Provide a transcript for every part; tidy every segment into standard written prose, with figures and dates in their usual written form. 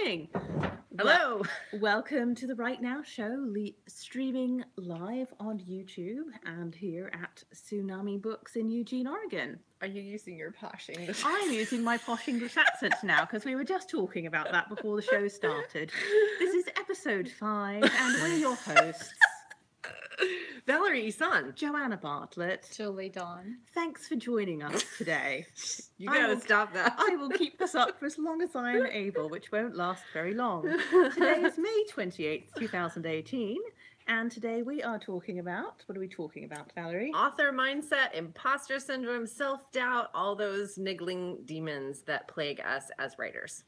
morning. Hello. Welcome to the Right Now Show, streaming live on YouTube and here at Tsunami Books in Eugene, Oregon. Are you using your posh English? I'm using my posh English accent now because we were just talking about that before the show started. This is episode 5 and we're your hosts. Valerie Ihsan. Joanna Bartlett. Julie Dawn. Thanks for joining us today. You gotta stop that. I will keep this up for as long as I am able, which won't last very long. Today is May 28th, 2018, and today we are talking about, what are we talking about, Valerie? Author mindset, imposter syndrome, self-doubt, all those niggling demons that plague us as writers.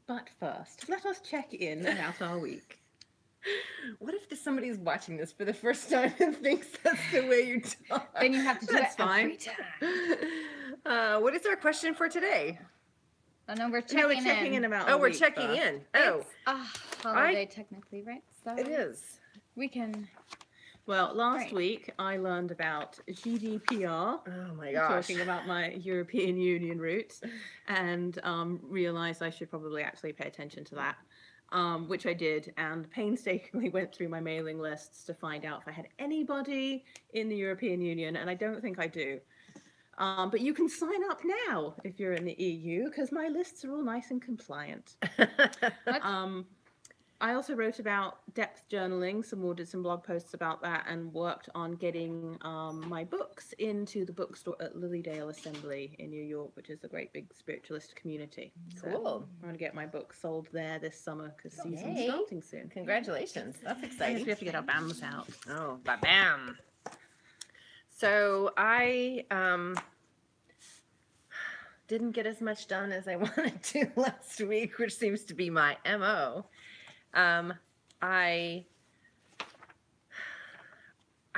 But first, let us check in about our week. What if somebody's watching this for the first time and thinks that's the way you talk? Then you have to do That's it fine. every time. What is our question for today? Oh, no, we're No, we're checking checking in about our we're week checking first. in. Oh, It's a holiday technically, right? So it is. we can. Well, last Right. week I learned about GDPR. Oh my gosh. Talking about my European Union roots, and realised I should probably actually pay attention to that, which I did, and painstakingly went through my mailing lists to find out if I had anybody in the European Union, and I don't think I do. But you can sign up now if you're in the EU, because my lists are all nice and compliant. I also wrote about depth journaling, did some blog posts about that, and worked on getting my books into the bookstore at Lilydale Assembly in New York, which is a great big spiritualist community. So Cool. I'm going to get my books sold there this summer because season's Yay. starting soon. Congratulations. That's I guess exciting. we have to get our BAMs out. Oh, bam. So I didn't get as much done as I wanted to last week, which seems to be my MO. I've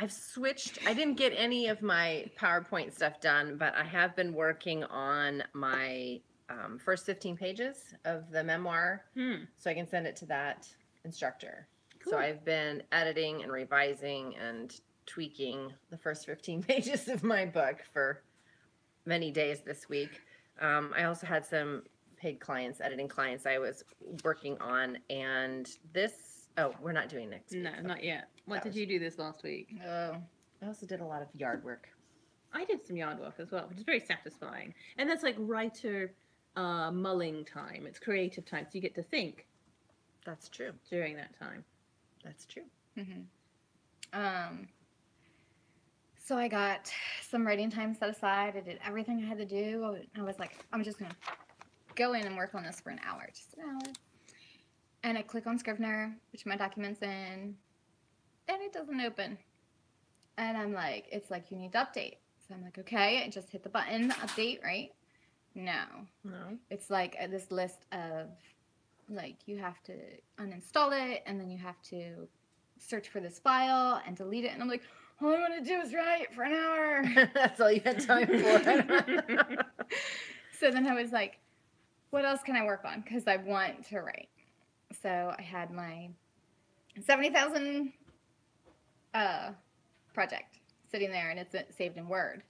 switched. I didn't get any of my PowerPoint stuff done, but I have been working on my first 15 pages of the memoir, so I can send it to that instructor. Cool. So I've been editing and revising and tweaking the first 15 pages of my book for many days this week. I also had some paid clients, editing clients I was working on, and we're not doing next week. No, not yet. What That did was- you do this last week? I also did a lot of yard work. I did some yard work as well, which is very satisfying. And that's like writer mulling time. It's creative time, so you get to think That's true. during that time. That's true. So I got some writing time set aside. I did everything I had to do. I was like, I'm just gonna go in and work on this for an hour, just an hour. And I click on Scrivener, which my document's in, and it doesn't open. And I'm like, it's like, you need to update. So I'm like, okay, I just hit the button, update, right? No. No. It's like this list of, like, you have to uninstall it, and then you have to search for this file and delete it. And I'm like, all I want to do is write for an hour. That's all you had time for. So then I was like, what else can I work on? Because I want to write. So I had my 70,000 project sitting there, and it's saved in Word.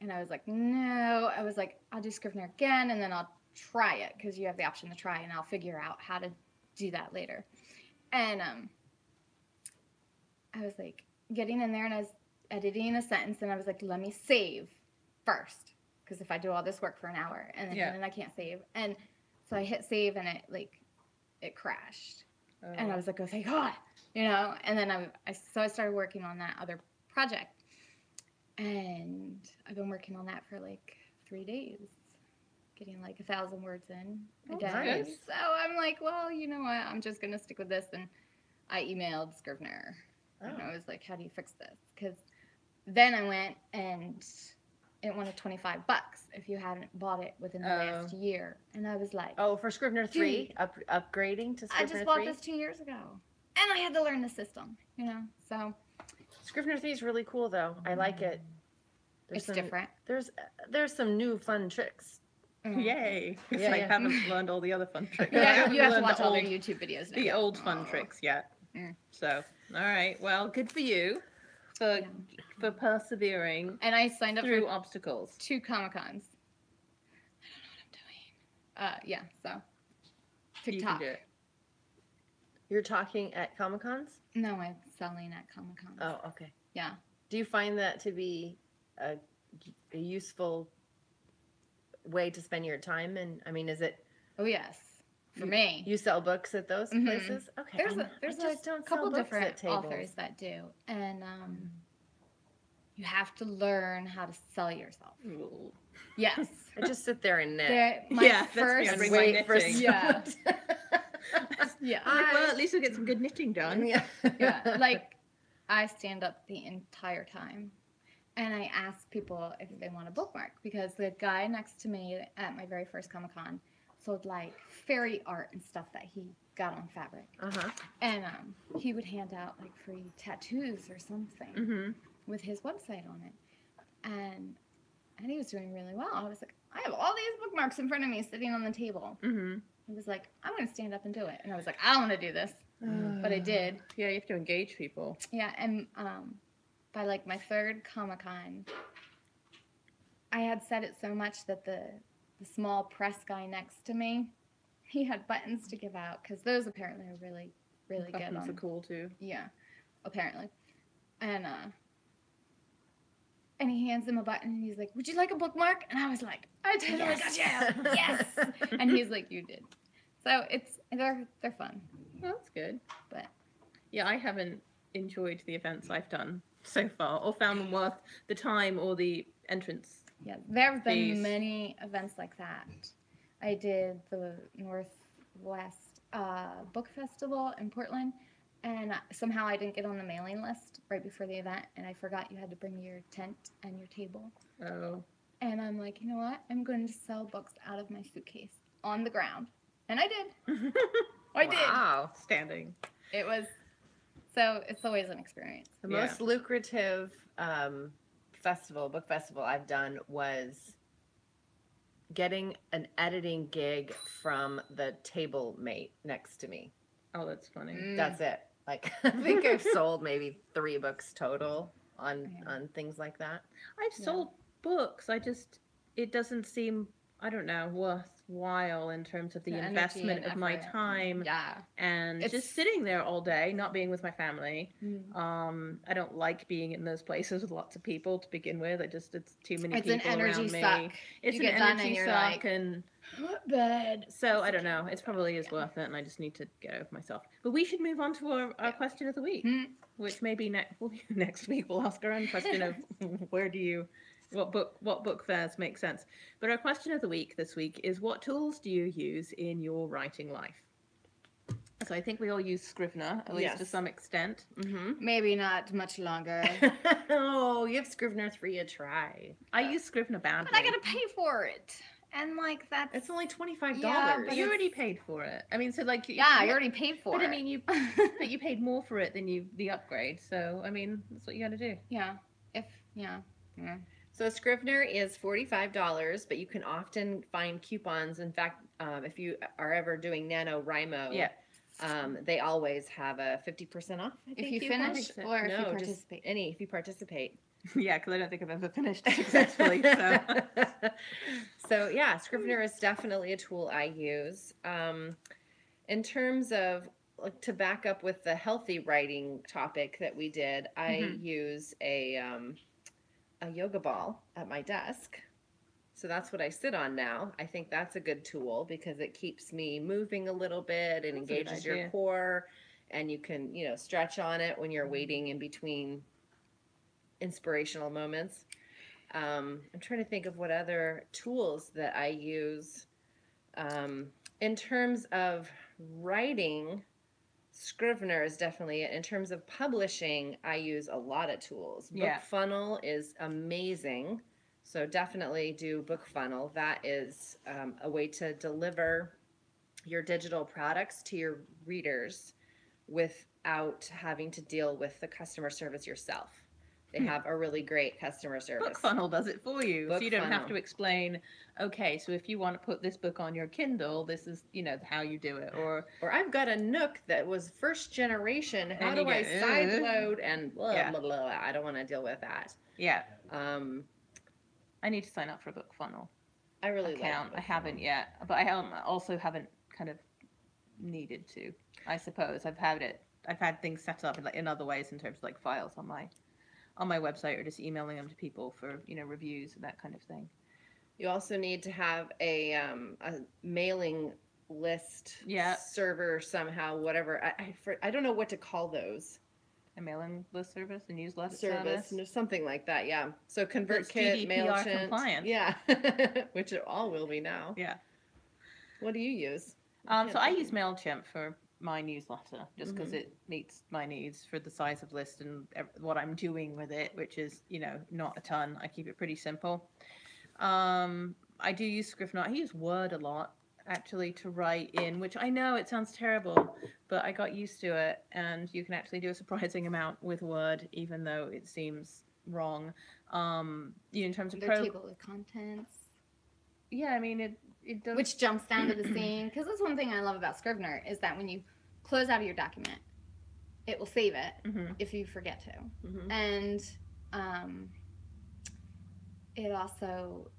And I was like, no. I was like, I'll do Scrivener again, and then I'll try it, because you have the option to try, and I'll figure out how to do that later. And I was like getting in there, and I was editing a sentence, and I was like, let me save first, because if I do all this work for an hour and then I can't save. And so I hit save, and it crashed. And I was like, oh, thank God, and then I started working on that other project, and I've been working on that for like 3 days, getting like 1,000 words in a day. Nice. So I'm like, well, you know what, I'm just gonna stick with this. And I emailed Scrivener, and I was like, how do you fix this? Because then I went, and it wanted $25 if you hadn't bought it within the last year. And I was like, Oh, for Scrivener 3, upgrading to Scrivener 3? I just bought this 2 years ago, and I had to learn the system, so Scrivener 3 is really cool, though. I like it. it's different. There's some new fun tricks. Yay! Because Yeah, I yeah. haven't learned all the other fun tricks. I Yeah, haven't you have to learned watch all their YouTube videos now. the old fun tricks yet. Mm. So, all right. Well, good for you for persevering And I signed up through for obstacles. 2 Comic-Cons. I don't know what I'm doing. So You can TikTok. do it. You're talking at Comic-Cons? No, I'm selling at Comic-Con. Oh, okay. Yeah. Do you find that to be a useful way to spend your time? And I mean, is it Oh yes, for me. you sell books at those Mhm. places? Okay. There's I just don't couple sell books different at tables. authors that do, and you have to learn how to sell yourself. Ooh. Yes. I just sit there and knit. My Yeah, that's me. first I bring Wait my for knitting. Yeah. Yeah. I'm like, well, at least we'll get some good knitting done. Yeah. Yeah, like I stand up the entire time and I ask people if they want a bookmark because the guy next to me at my very first Comic-Con sold like fairy art and stuff that he got on fabric. Uh-huh. And he would hand out like free tattoos or something Mm-hmm. with his website on it. And he was doing really well. I was like, I have all these bookmarks in front of me sitting on the table. Mm-hmm. He was like, I'm going to stand up and do it. And I was like, I don't want to do this. But I did. Yeah, you have to engage people. Yeah, and by like my third Comic-Con, I had said it so much that the small press guy next to me, he had buttons to give out because those apparently are really, really good. Buttons are cool too. Yeah, apparently. And he hands him a button and he's like, "Would you like a bookmark?" And I was like, "I totally got you." Yes. And he's like, "You did." So they're fun. Well, that's good. But yeah, I haven't enjoyed the events I've done so far, or found them worth the time or the entrance. yeah, there have been Fees. many events like that. I did the Northwest Book Festival in Portland, and somehow I didn't get on the mailing list right before the event, and I forgot you had to bring your tent and your table. Oh. And I'm like, you know what? I'm going to sell books out of my suitcase on the ground. And I did. I did. Wow. Standing. It was, so it's always an experience. The Yeah. most lucrative book festival I've done was getting an editing gig from the table mate next to me. Oh, that's funny. Mm. That's it. Like, I think I've sold maybe 3 books total on Yeah. on things like that. I've Yeah. sold books. It doesn't seem, I don't know, worthwhile in terms of the The energy investment and of my effort. time Yeah. and It's- just sitting there all day, not being with my family. Mm. I don't like being in those places with lots of people to begin with. It's too many It's an people energy around me. suck. It's You an get done energy and you're suck, like, and Bed. so I don't know. It probably is worth it, and I just need to get over myself. But we should move on to our Yeah. question of the week, Hmm. which maybe next week we'll ask our own question of what book fairs make sense. But our question of the week this week is, what tools do you use in your writing life? So I think we all use Scrivener, at least to Yes. some extent. Mm-hmm. Maybe not much longer. Oh, give Scrivener 3 a try. I use Scrivener badly. But I gotta pay for it. And like that's It's only $25. Yeah, but You it's- already paid for it. I mean, so like yeah, you already paid for But it. I mean, but you paid more for it than the upgrade. So I mean, that's what you got to do. yeah. Yeah. So a Scrivener is $45, but you can often find coupons. In fact, if you are ever doing NaNoWriMo, Yeah. They always have a 50% off. I If think, you coupon. finish or if you No, just participate. if you participate. Yeah, because I don't think I've ever finished successfully. So So yeah, Scrivener is definitely a tool I use. In terms of like to back up with the healthy writing topic that we did, I use a yoga ball at my desk. So that's what I sit on now. I think that's a good tool because it keeps me moving a little bit and That's a good engages your idea. core, and you can, stretch on it when you're waiting in between inspirational moments. I'm trying to think of what other tools that I use. In terms of writing, Scrivener is definitely it. In terms of publishing, I use a lot of tools. Yeah. BookFunnel is amazing. So definitely do BookFunnel. That is a way to deliver your digital products to your readers without having to deal with the customer service yourself. They have a really great customer service. BookFunnel does it for you, so you don't have BookFunnel. to explain. Okay, so if you want to put this book on your Kindle, this is how you do it. Or Or I've got a Nook that was first generation. How And do you I go, sideload and blah, Yeah. blah, blah. I don't want to deal with that. yeah, Um, I need to sign up for a BookFunnel I really account. like I haven't yet, but I also haven't kind of needed to. I suppose I've had things set up in other ways in terms of like files on my website, or just emailing them to people for reviews and that kind of thing. You also need to have a mailing list Yeah. server somehow, whatever. I don't know what to call those. A mailing list service, a newsletter Service, service. Something like that. Yeah. So That's ConvertKit, GDPR MailChimp. compliant. Yeah. Which it all will be now. Yeah. What do you use? So I use MailChimp for my newsletter just because it meets my needs for the size of list and what I'm doing with it, which is, not a ton. I keep it pretty simple. I do use Scrivener. I use Word a lot, actually, to write in, which I know it sounds terrible, but I got used to it, and you can actually do a surprising amount with Word, even though it seems wrong. In terms of table of contents. Yeah, I mean, it does. Which jumps down to the scene, because that's one thing I love about Scrivener, is that when you close out of your document, it will save it if you forget to. And it also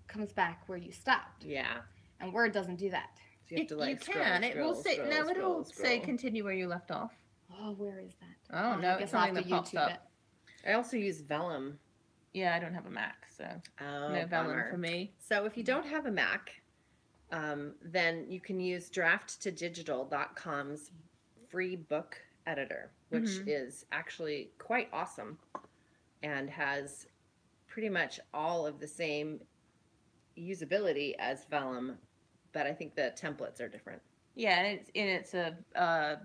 comes back where you stopped. Yeah. And Word doesn't do that. So you have to like It will say it'll say continue where you left off. Oh, where is that? Oh no, it's something that pops up. I also use Vellum. Yeah, I don't have a Mac, so no Vellum for me. So if you don't have a Mac, then you can use draft2digital.com's free book editor, which is actually quite awesome and has pretty much all of the same usability as Vellum, but I think the templates are different. Yeah, and it's a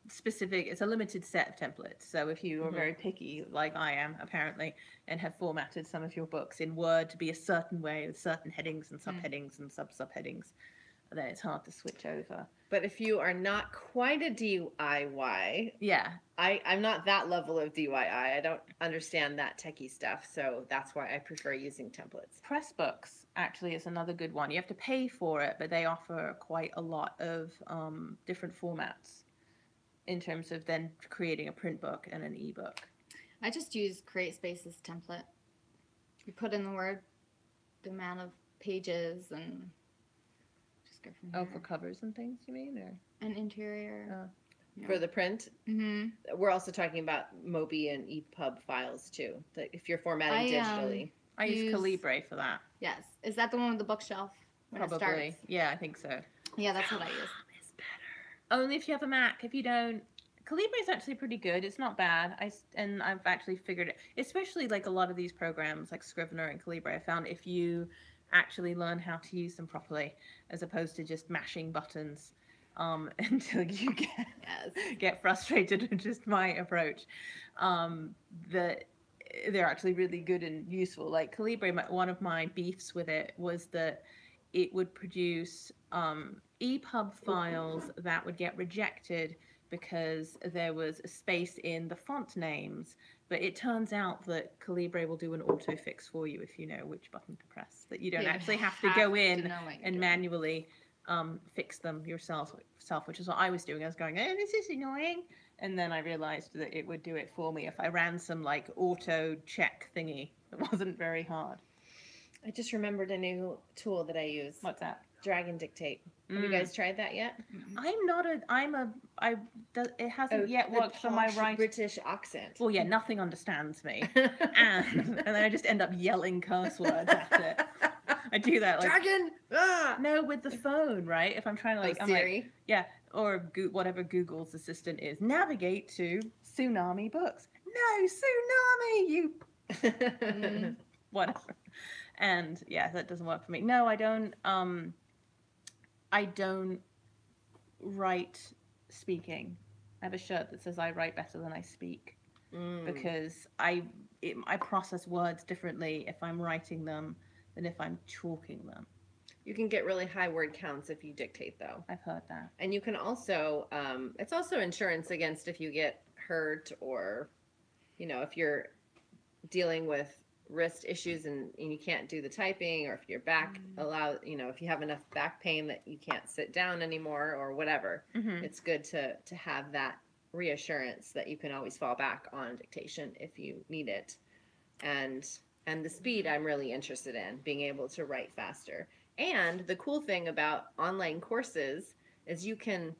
specific, it's a limited set of templates. So if you are very picky, like I am apparently, and have formatted some of your books in Word to be a certain way with certain headings and subheadings and subheadings, then it's hard to switch over. But if you are not quite a DIY, yeah, I'm not that level of DIY. I don't understand that techie stuff, so that's why I prefer using templates. Pressbooks actually is another good one. You have to pay for it, but they offer quite a lot of different formats in terms of then creating a print book and an ebook. I just use CreateSpace's template. You put in the word, the amount of pages, and just go from there. Oh, for covers and things, you mean? Or an interior. For the print? We're also talking about Mobi and EPUB files, too. If you're formatting digitally. I use Calibre for that. Yes. Is that the one with the bookshelf? Probably. Yeah, I think so. Yeah, that's what I use. Is better. Only if you have a Mac. If you don't, Calibre is actually pretty good. It's not bad. I've actually figured it, especially like a lot of these programs like Scrivener and Calibre, I found if you actually learn how to use them properly, as opposed to just mashing buttons until you get frustrated with just my approach, that they're actually really good and useful. Like Calibre, one of my beefs with it was that it would produce EPUB files that would get rejected because there was a space in the font names, but it turns out that Calibre will do an autofix for you if you know which button to press, that you don't actually have to go in and manually fix them yourself, which is what I was doing. I was going, oh, this is annoying. And then I realized that it would do it for me if I ran some like auto check thingy that wasn't very hard. I just remembered a new tool that I use. What's that? Drag and Dictate. Have you guys tried that yet? It hasn't yet worked for my writing. British accent. Well, yeah, nothing understands me. and then I just end up yelling curse words at it. I do that like Dragon! Ah! No, with the phone, right? If I'm trying to like, I'm Siri? like, yeah, or whatever Google's assistant is, navigate to Tsunami Books. No, Tsunami, you whatever. And yeah, that doesn't work for me. No, I don't write speaking. I have a shirt that says I write better than I speak because I process words differently if I'm writing them than if I'm talking them. You can get really high word counts if you dictate, though. I've heard that. And you can also, it's also insurance against if you get hurt or, if you're dealing with wrist issues and you can't do the typing, or if your back if you have enough back pain that you can't sit down anymore or whatever, it's good to have that reassurance that you can always fall back on dictation if you need it. And the speed I'm really interested in, being able to write faster. And the cool thing about online courses is you can,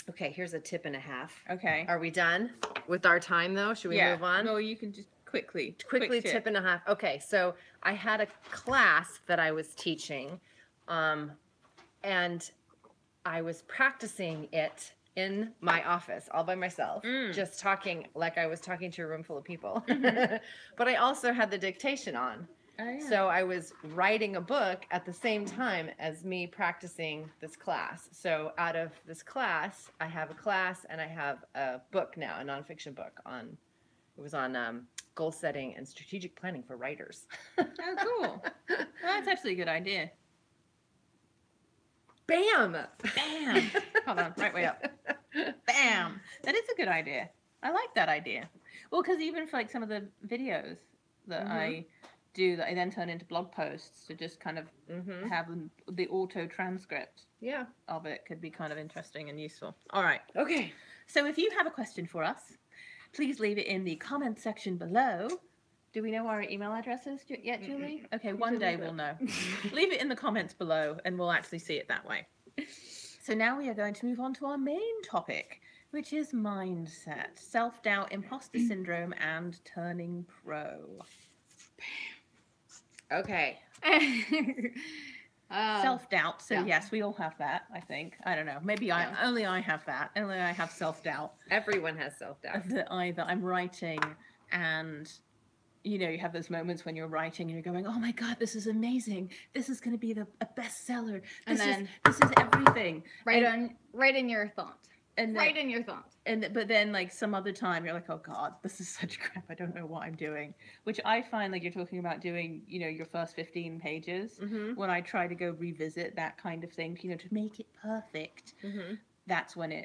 okay, here's a tip and a half. Okay. Are we done with our time though? Should we move on? No, you can just quickly Quick tip and a half. Okay, so I had a class that I was teaching, and I was practicing it in my office all by myself, just talking like I was talking to a room full of people. But I also had the dictation on. Oh, yeah. So I was writing a book at the same time as me practicing this class. So out of this class, I have a class and I have a book now, a nonfiction book on, it was on goal setting and strategic planning for writers. Oh, cool. Well, that's actually a good idea. Bam! Bam. Hold on, right way up. Bam. That is a good idea. I like that idea. Well, because even for like some of the videos that I do that I then turn into blog posts to just kind of have the auto transcript of it could be kind of interesting and useful. All right. Okay. So if you have a question for us, please leave it in the comment section below. Do we know our email addresses yet, Julie? Okay, one day we'll know. Leave it in the comments below and we'll actually see it that way. So now we are going to move on to our main topic, which is mindset, self-doubt, imposter syndrome, and turning pro. Okay. Self-doubt. So yes, we all have that, I think. I don't know. Maybe only I have that. Only I have self-doubt. Everyone has self-doubt. That either I'm writing and, you know, you have those moments when you're writing and you're going, oh my God, this is amazing. This is going to be a bestseller. This is everything. Right in your thought. And right in your thought. But then like some other time you're like, oh God, this is such crap. I don't know what I'm doing. Which I find like you're talking about doing, you know, your first 15 pages. When I try to go revisit that kind of thing, you know, to make it perfect, that's when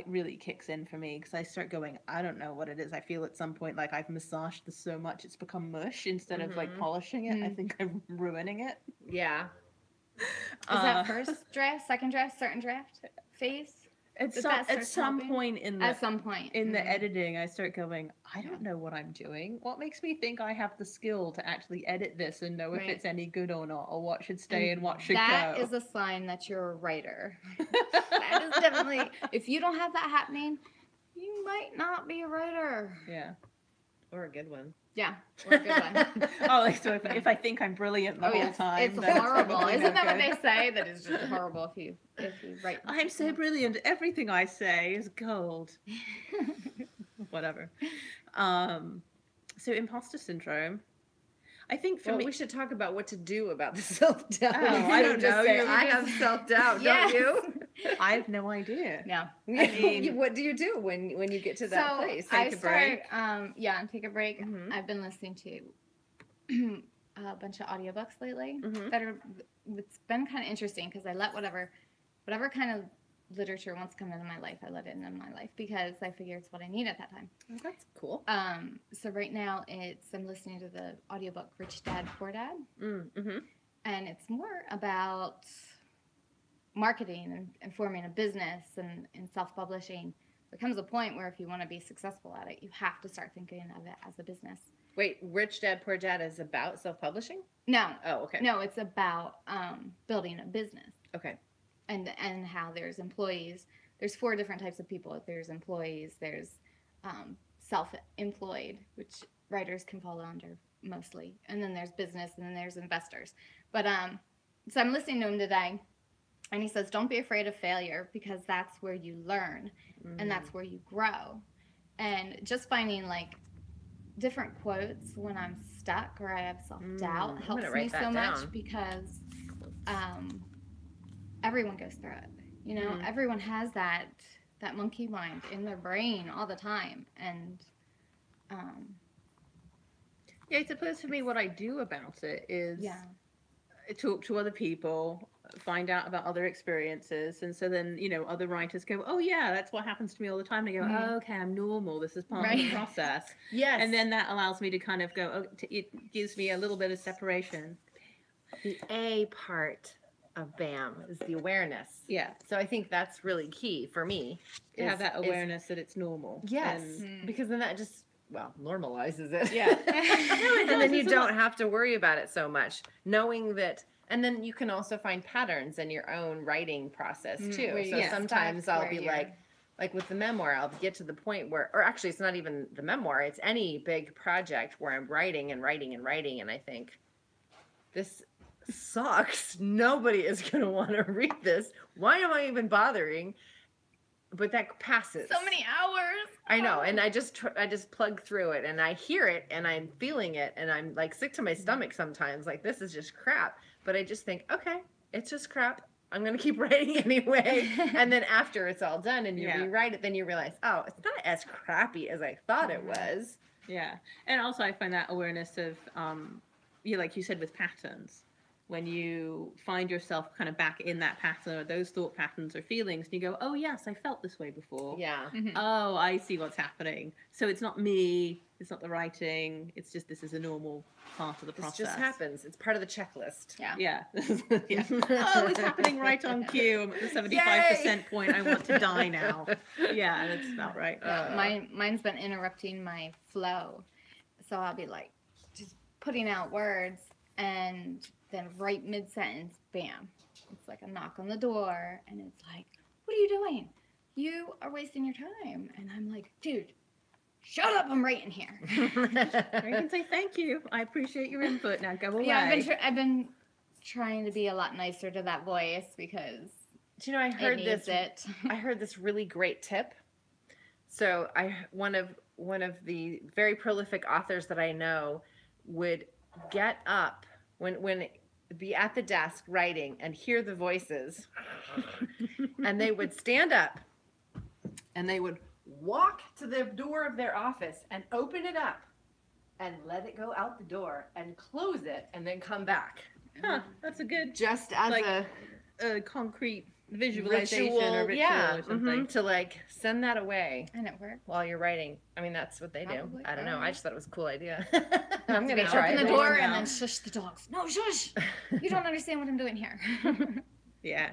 really kicks in for me, because I start going, I don't know what it is. I feel at some point like I've massaged this so much it's become mush instead of like polishing it. I think I'm ruining it. Yeah. Is that first draft, second draft, certain draft phase? At some point in the editing, I start going, I don't know what I'm doing. What makes me think I have the skill to actually edit this and know if it's any good or not, or what should stay and what should go? That is a sign that you're a writer. That is definitely, if you don't have that happening, you might not be a writer. Yeah. Or a good one. Yeah, or a good one. Oh, like, so if I think I'm brilliant the whole time, it's horrible. Isn't that what they say? That it's just horrible if you write. I'm so brilliant. Everything I say is gold. Whatever. So imposter syndrome. I think for me, we should talk about what to do about the self-doubt. Oh, I don't know. I have self-doubt, don't you? I have no idea. No. I mean, what do you do when you get to that place? Take a break. Take a break. I've been listening to a bunch of audiobooks lately it's been kind of interesting because I let whatever kind of literature wants to come into my life, I let it into my life because I figure it's what I need at that time. Oh, that's cool. So right now I'm listening to the audiobook Rich Dad, Poor Dad. And it's more about marketing and forming a business and self-publishing. There comes a point where if you want to be successful at it, you have to start thinking of it as a business. Wait, Rich Dad, Poor Dad is about self-publishing? No. Oh, okay. No, it's about building a business. Okay. And how there's employees. There's 4 different types of people. There's employees, there's self-employed, which writers can fall under mostly. And then there's business, and then there's investors. But so I'm listening to him today, and he says, don't be afraid of failure because that's where you learn and that's where you grow. And just finding like different quotes when I'm stuck or I have self-doubt helps me so much because everyone goes through it. You know, everyone has that monkey mind in their brain all the time. And I suppose for me what I do about it is talk to other people, find out about other experiences, and so then, you know, other writers go, oh yeah, that's what happens to me all the time. And I go, oh, okay, I'm normal. This is part of the process. Yes. And then that allows me to kind of go, it gives me a little bit of separation. The A part of BAM is the awareness. Yeah. So I think that's really key for me. To have that awareness that it's normal. Yes. Because then that just, normalizes it. Yeah. And then you don't have to worry about it so much. Knowing that And then you can also find patterns in your own writing process too. where you So expect, sometimes I'll where be you're- like with the memoir, I'll get to the point where, or actually it's not even the memoir, it's any big project where I'm writing and writing and writing. And I think, this sucks. Nobody is going to want to read this. Why am I even bothering? But that passes. So many hours. I know, and I just plug through it, and I hear it, and I'm feeling it, and I'm like sick to my stomach sometimes. Like, this is just crap. But I just think, okay, it's just crap. I'm gonna keep writing anyway. And then after it's all done, and you rewrite it, then you realize, oh, it's not as crappy as I thought it was. Yeah, and also I find that awareness of, like you said, with patterns. When you find yourself kind of back in that pattern or those thought patterns or feelings, and you go, oh, yes, I felt this way before. Yeah. Oh, I see what's happening. So it's not me. It's not the writing. It's just this is a normal part of the process. It just happens. It's part of the checklist. Yeah. Yeah. Yeah. Oh, it's happening right on cue. I'm at the 75% point. I want to die now. Yeah, that's about right. Mine's been interrupting my flow. So I'll be like just putting out words, and then right mid-sentence, bam, it's like a knock on the door, and it's like, what are you doing? You are wasting your time. And I'm like, dude, shut up, I'm writing here. Or you can say, thank you. I appreciate your input. Now go away. Yeah, I've been trying to be a lot nicer to that voice because Do you know, I heard it this. I heard this really great tip. So one of the very prolific authors that I know would get up when be at the desk writing and hear the voices, and they would stand up and they would walk to the door of their office and open it up and let it go out the door and close it and then come back. Huh, that's a good, Just as like, a concrete visualization or ritual or something. to like send that away and it worked. while you're writing. I mean, that's what they Probably. do. I don't know. I just thought it was a cool idea. I'm I'm gonna gonna try open it. the door Rolling and down. then shush the dogs. No, shush! You don't understand what I'm doing here. Yeah.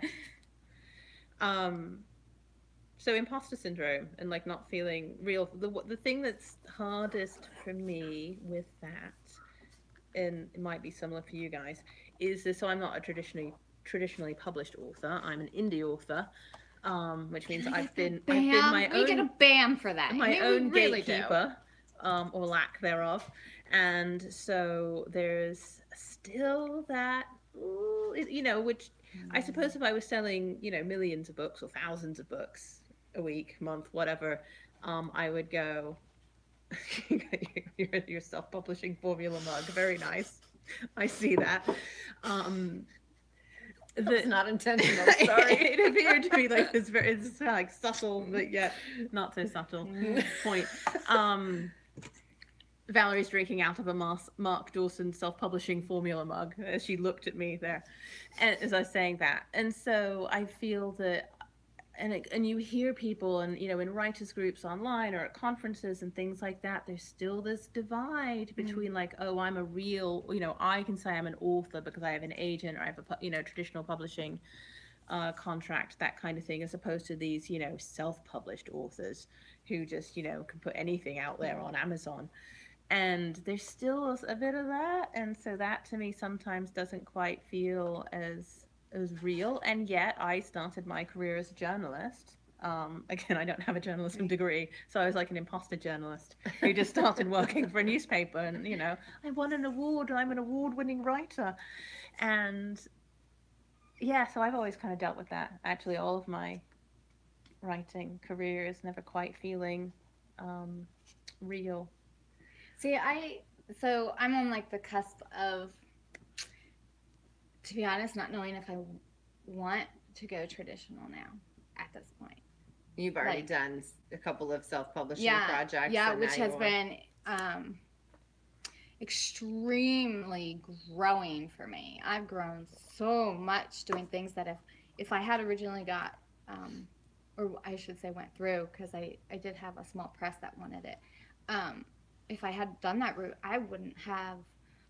So imposter syndrome and like not feeling real. The thing that's hardest for me with that, and it might be similar for you guys, is this. So I'm not a traditionally published author. I'm an indie author, which means I've been my we get a BAM for that. my I mean, own we really gatekeeper, or lack thereof. And so there's still that, which I suppose if I was selling, millions of books or thousands of books a week, month, whatever, I would go, your self-publishing formula mug, very nice. I see that. That's not intentional. Sorry. It appeared to be like this very, it's like subtle, but yet not so subtle point. Valerie's drinking out of a Mark Dawson self-publishing formula mug as she looked at me there, and as I was saying that. And so I feel that, and you hear people, and in writers groups online or at conferences and things like that, there's still this divide between like, oh, I'm a real, I can say I'm an author because I have an agent or I have a traditional publishing contract, that kind of thing, as opposed to these self-published authors who just can put anything out there on Amazon. And there's still a bit of that, and so that to me sometimes doesn't quite feel as real. And yet I started my career as a journalist. Again, I don't have a journalism degree, so I was like an imposter journalist who just started working for a newspaper, and I won an award, I'm an award-winning writer. And yeah, so I've always kind of dealt with that. Actually, all of my writing career is never quite feeling real. See, I'm on like the cusp of, to be honest, not knowing if I want to go traditional now at this point. You've already done a couple of self-publishing projects. Yeah, which has been extremely growing for me. I've grown so much doing things that if I had originally got, or I should say went through, because I did have a small press that wanted it. If I had done that route, I wouldn't have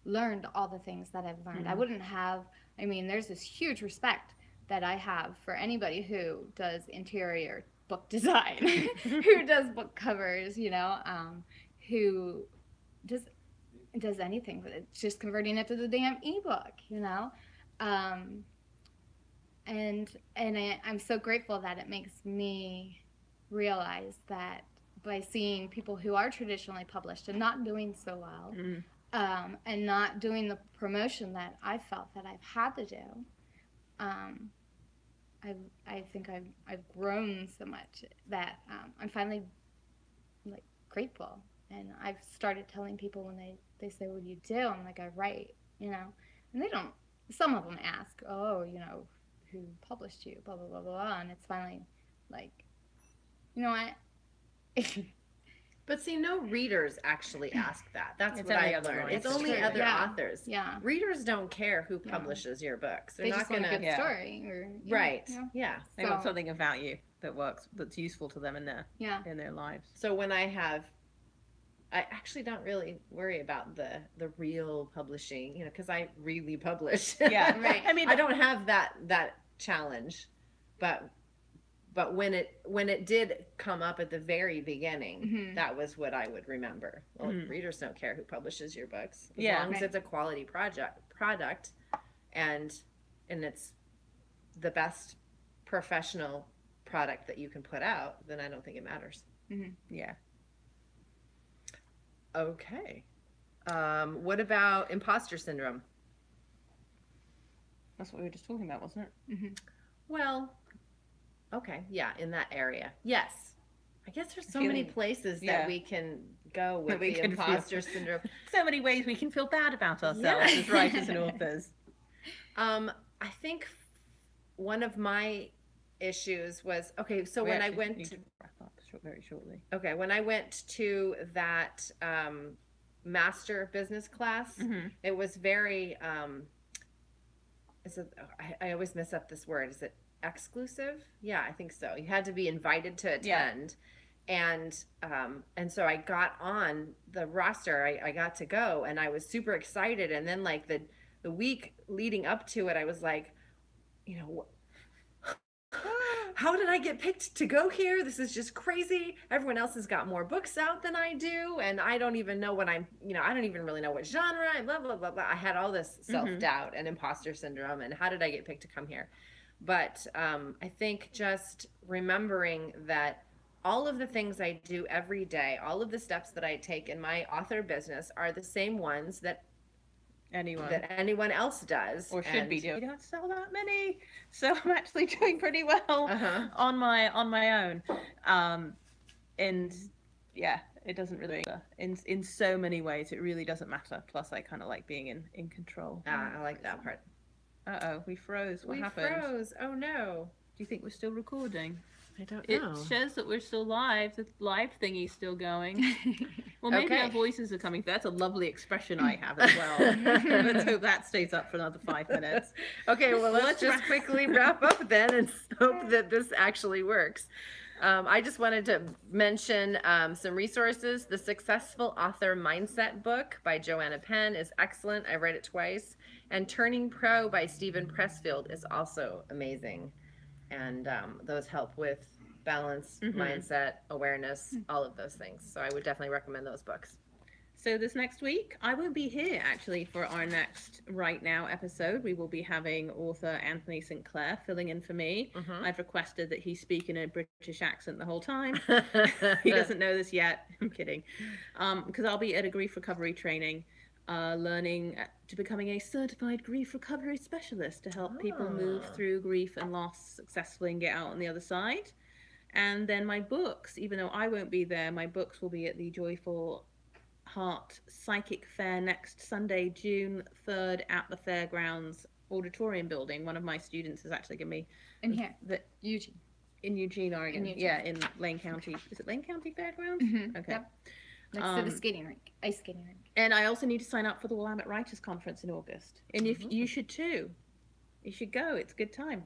learned all the things that I've learned. I wouldn't have, there's this huge respect that I have for anybody who does interior book design, who does book covers, who does anything with it, just converting it to the damn ebook, I'm so grateful that it makes me realize that by seeing people who are traditionally published and not doing so well, and not doing the promotion that I felt that I've had to do, I think I've grown so much that I'm finally like grateful. And I've started telling people when they say, "What do you do?" I'm like, "I write," and they don't. Some of them ask, "Oh, who published you?" Blah blah blah blah, and it's finally like, what? But see, no readers actually ask that. That's It's what only I've other learned. authors. It's only other Yeah. authors. Yeah. Readers don't care who publishes your books. They're They not just want gonna. a good story, or Right. Yeah. They want something of value that works, that's useful to them in their lives. So when I actually don't really worry about the real publishing, because I really publish. Yeah, right. I mean, I don't have that challenge, but when it did come up at the very beginning, that was what I would remember. Well, readers don't care who publishes your books, as long as it's a quality product, and it's the best professional product that you can put out, then I don't think it matters. Yeah. Okay. What about imposter syndrome? That's what we were just talking about, wasn't it? Well, okay, yeah, in that area, yes. I guess there's so many places that we can go with the imposter syndrome. So many ways we can feel bad about ourselves as writers and authors. I think one of my issues was, okay, so when I went to wrap up very shortly. Okay, when I went to that master business class, it was very I always mess up this word. Is it exclusive? Yeah, I think so. You had to be invited to attend. And so I got on the roster. I got to go, and I was super excited. And then like the week leading up to it, I was like, how did I get picked to go here? This is just crazy. Everyone else has got more books out than I do, and I don't even know what I don't even really know what genre, and blah, blah, blah, blah. I had all this self-doubt and imposter syndrome, and how did I get picked to come here? But I think just remembering that all of the things I do every day, all of the steps that I take in my author business are the same ones that anyone else does or should be doing. You don't sell that many, so I'm actually doing pretty well on my own. And yeah, it doesn't really matter. In so many ways it really doesn't matter. Plus I kind of like being in control. I like that part. We froze. What happened? We froze. Oh no. Do you think we're still recording? I don't know. It shows that we're still live. The live thingy's still going. Well, maybe our voices are coming. That's a lovely expression I have as well. Let's hope that stays up for another 5 minutes. Okay, well, let's just quickly wrap up then and hope that this actually works. I just wanted to mention some resources. The Successful Author Mindset book by Joanna Penn is excellent. I read it twice. And Turning Pro by Stephen Pressfield is also amazing. And those help with balance, mindset, awareness, all of those things. So I would definitely recommend those books. So this next week, I won't be here actually for our next Right Now episode. We will be having author Anthony St. Clair filling in for me. I've requested that he speak in a British accent the whole time. He doesn't know this yet. I'm kidding. Because I'll be at a grief recovery training, learning to becoming a certified grief recovery specialist to help people move through grief and loss successfully and get out on the other side. And then my books, even though I won't be there, my books will be at the Joyful Heart Psychic Fair next Sunday, June 3rd at the Fairgrounds Auditorium building. One of my students has actually given me Eugene. In Eugene, Oregon. Yeah, in Lane County. Is it Lane County Fairgrounds? Okay. Yep. Next to the skating rink, ice skating rink. And I also need to sign up for the Willamette Writers Conference in August. And if you should too. You should go. It's a good time.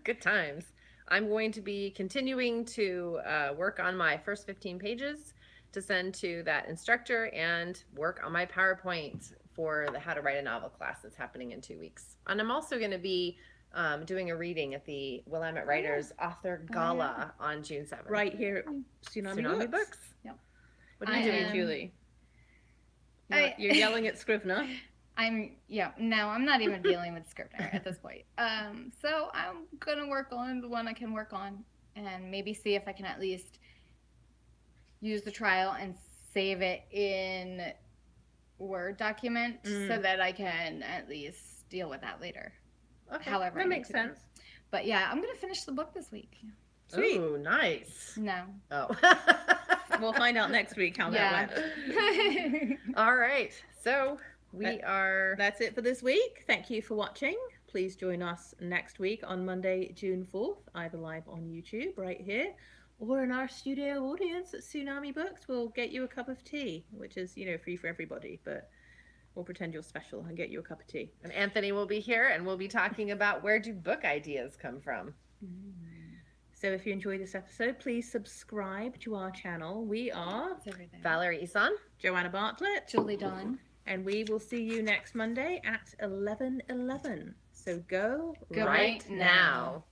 Good times. I'm going to be continuing to work on my first 15 pages to send to that instructor and work on my PowerPoint for the How to Write a Novel class that's happening in 2 weeks. And I'm also going to be doing a reading at the Willamette Writers Author Gala on June 7th. Right here at Tsunami Books. Yep. What are you doing, Julie? You're yelling at Scrivener. I'm not even dealing with Scrivener at this point. So I'm gonna work on the one I can work on, and maybe see if I can at least use the trial and save it in Word document so that I can at least deal with that later. Okay, However, That makes sense. But yeah, I'm gonna finish the book this week. Sweet. Ooh, nice. No. Oh. We'll find out next week how that went. All right. So That's it for this week. Thank you for watching. Please join us next week on Monday, June 4th, either live on YouTube right here or in our studio audience at Tsunami Books. We'll get you a cup of tea, which is, free for everybody, but we'll pretend you're special and get you a cup of tea. And Anthony will be here, and we'll be talking about where do book ideas come from. So if you enjoyed this episode, please subscribe to our channel. We are Valerie Ihsan, Joanna Bartlett, Julie Dawn, and we will see you next Monday at 11:11. So go right right now.